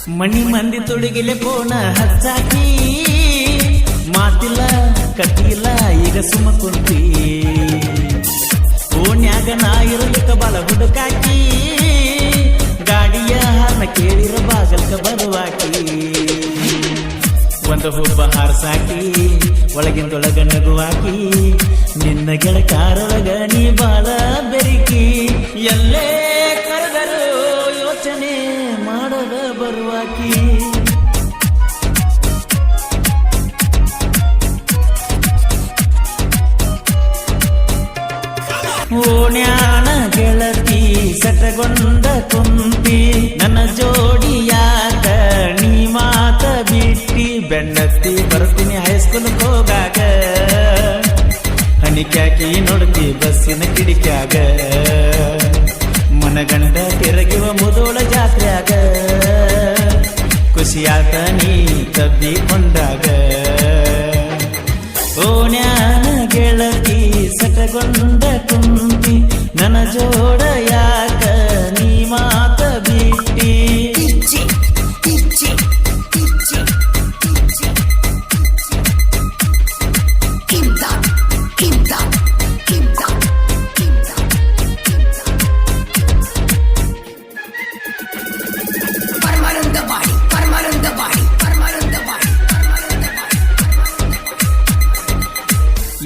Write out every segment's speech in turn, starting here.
ಮಣಿ ಮಂದಿ ತುಡುಗಿಲೆ ಪೋಣ ಹಚ್ಚಾಕಿ ಮಾತಿಲ್ಲ ಕಟ್ಟಿಲ್ಲ ಈಗ ಸುಮ್ಮ ಕುಂತಿ ಓಣ್ಯಾಗ ನಾ ಇರಲಿಕ್ಕ ಬಲ ಹುಡುಕಾಕಿ ಗಾಡಿಯ ಹಾರ್ನ ಕೇಳಿರ ಬಾಗಲ್ಕ ಬರುವಾಕಿ ಒಂದು ಹುಬ್ಬ ಹಾರ್ಸಾಕಿ ಒಳಗಿಂದೊಳಗ ನಗುವಾಕಿ ನಿನ್ನ ಗೆಳಕಾರೊಳಗ ನೀ ಬಾಳ ಬೆರಿಕಿ ಎಲ್ಲೇ ಕರೆದರು ಯೋಚನೆ ಮಾಡದ ಬರುವಾಕಿ ಓಣ್ಯಾಣ ಗೆಳತಿ ಸಟಗೊಂಡ ಕುಂತಿ ನನ್ನ ಜೋಡಿಯಾಗ ನೀ ಮಾತ ಬಿಟ್ಟಿ ಬೆನ್ನತ್ತಿ ಬರ್ತೀನಿ ಹೈಸ್ಕೂಲ್ ಹೋಗಾಗ ಹಣಿಕ್ಯಾಕಿ ನೋಡ್ತಿ ಬಸ್ಸಿನ ಕಿಡಿಕ್ಯಾಗ ಮನಗಂಡ ತಿರುಗಿವ ಮುದೋಳ ಜಾತ್ರ್ಯಾಗ ಖುಷಿಯಾತ ನೀ ತಬ್ಬಿಕೊಂಡಾಗ ಓಣ್ಯಾನ ಗೆಳತಿ ಸಟಗೊಂಡ ಕುಂತಿ ನನ್ನ ಜೋಡ ಯಾಕ ನೀ ಮಾತ ಬಿಟ್ಟಿ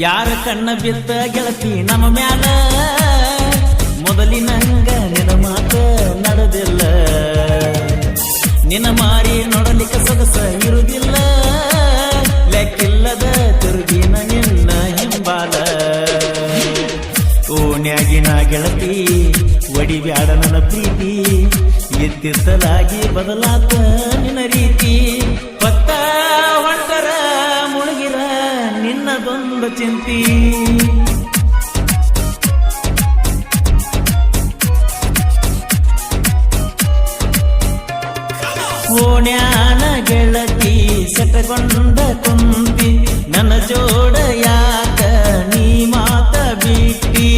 ಯಾರ ಕಣ್ಣ ಬಿದ್ದ ಗೆಳತಿ ನಮ್ಮ ಮ್ಯಾಲ ಮೊದಲಿನಂಗ ನಿನ್ನ ಮಾತ ನಡೆದಿಲ್ಲ ನಿನ್ನ ಮಾರಿ ನೋಡಲಿಕ್ಕ ಸೊಗಸ ಇರುವುದಿಲ್ಲ ಲೆಕ್ಕಿಲ್ಲದ ತಿರುಗಿನ ನಿನ್ನ ಹಿಂಬಾಲ ಓಣ್ಯಾಗಿನ ಗೆಳತಿ ಒಡಿಬ್ಯಾಡ ನನ್ನ ಪ್ರೀತಿ ಇದ್ದಿದ್ದಲಾಗಿ ಬದಲಾತ ನಿನ್ನ ರೀತಿ ಪತ್ತ ಹೊಂಟರ ಮುಳುಗಿರ ನಿನ್ನದೊಂದು ಚಿಂತಿ ಓಣ್ಯಾನ ಗೆಳತಿ ಸಟಗೊಂಡ ಕುಂತಿ ನನ್ನ ಜೋಡ ಯಾಕ ನೀ ಮಾತ ಬಿಟ್ಟಿ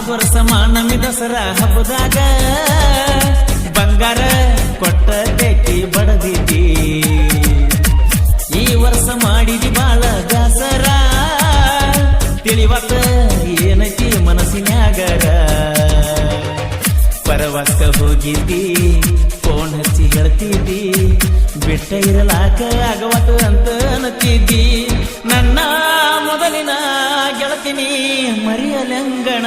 ವರ್ಷ ಮಾನಮಿ ದಸರಾ ಹಬ್ಬದಾಗ ಬಂಗಾರ ಕೊಟ್ಟ ಬೇಕಿ ಬಡದಿದ್ದಿ ಈ ವರ್ಷ ಮಾಡಿದಿ ಬಾಳ ದಾಸರ ತಿಳಿವತ್ತ ಏನೈತಿ ಮನಸ್ಸಿನ್ಯಾಗರ ಪರವಾಸ್ಕ ಹೋಗಿದ್ದಿ ಫೋನ್ ಹಚ್ಚಿ ಹೇಳ್ತಿದ್ದಿ ಬಿಟ್ಟ ಇರಲಾಕ ಆಗವತ್ತು ಅಂತ ಅನ್ನತಿದ್ದಿ ನನ್ನ ಮೊದಲಿನ ಗೆಳತಿನಿ ಮರಿಯಲಂಗಣ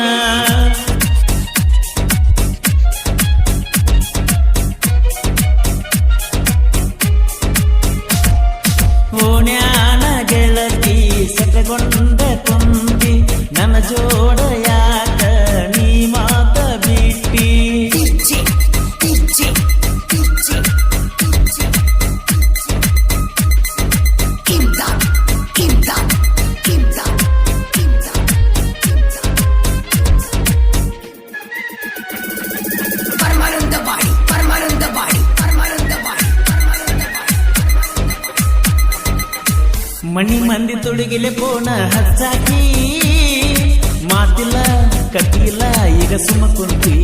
ಓಣ್ಯಾನ ಗೆಳತಿ ಸಟಗೊಂಡ ಕುಂತಿ ನನ್ನ ಜೋಡ ಯಾಕ ನೀ ಮಾತ ಬಿಟ್ಟಿ ಮಣಿ ಮಂದಿ ತುಡುಗಿಲೆ ಪೋಣ ಹಚ್ಚಾಕಿ ಮಾತಿಲ್ಲ ಕಟ್ಟಿಲ್ಲ ಈಗ ಸುಮ್ಮ ಕುಂತಿ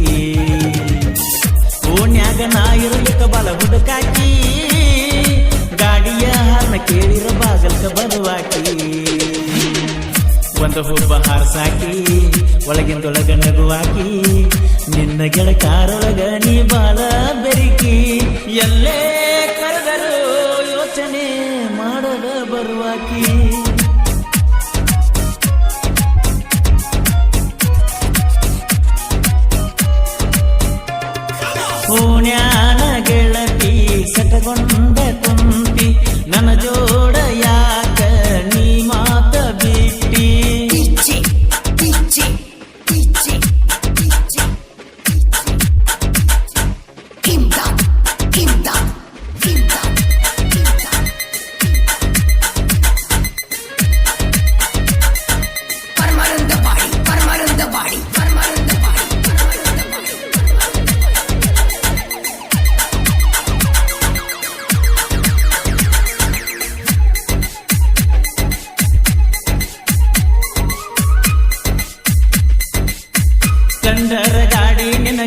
ಓಣ್ಯಾಗ ನಾ ಇರಲಿಕ್ಕ ಬಲ ಹುಡುಕಾಕಿ ಗಾಡಿಯ ಹಾರ್ನ ಕೇಳಿರ ಬಾಗಲ್ಕ ಬರುವಾಕಿ ಒಂದು ಹುಬ್ಬ ಹಾರ್ಸಾಕಿ ಒಳಗಿಂದೊಳಗ ನಗುವಾಕಿ ನಿನ್ನ ಗೆಳಕಾರೊಳಗ ನೀ ಬಾಳ ಬೆರಿಕಿ ಎಲ್ಲೇ ಕರೆದರು ಯೋಚನೆ ಮಾಡದ ಬರುವಾಕಿ ಓಣ್ಯಾನ ಗೆಳತಿ ಸಟಗೊಂಡ ಕುಂತಿ ನನ್ನ ಜೋಡ ಯಾಕ ನೀ ಮಾತ ಬಿಟ್ಟಿ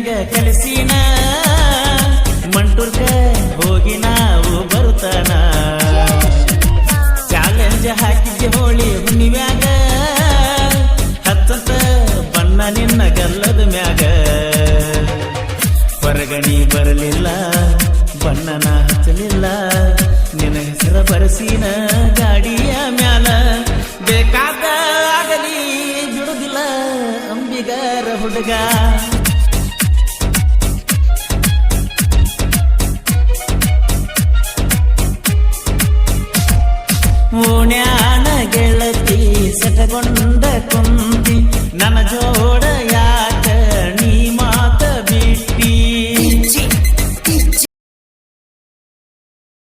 ನಿನಗ ಕಲಿಸಿನ ಮಂಟೂರ್ಕ ಹೋಗಿ ನಾವು ಬರುತ್ತಾನ ಚಾಲೆಂಜ್ ಹಾಕಿದ್ದೆ ಹೋಳಿ ಹುಣ್ಣಿಮ್ಯಾಗ ಹತ್ತಂತ ಬಣ್ಣ ನಿನ್ನ ಗಲ್ಲದ ಮ್ಯಾಗ ಹೊರಗಣಿ ಬರಲಿಲ್ಲ ಬಣ್ಣನ ಹಚ್ಚಲಿಲ್ಲ ನಿನ್ನ ಹೆಸರ ಬರಸಿನ ಗಾಡಿಯ ಮ್ಯಾಲ ಬೇಕಾದ ಆಗಲಿ ಬಿಡುದಿಲ್ಲ ಅಂಬಿಗರ ಹುಡುಗ ಓಣ್ಯಾನ ಗೆಳತಿ ಸಟಗೊಂಡ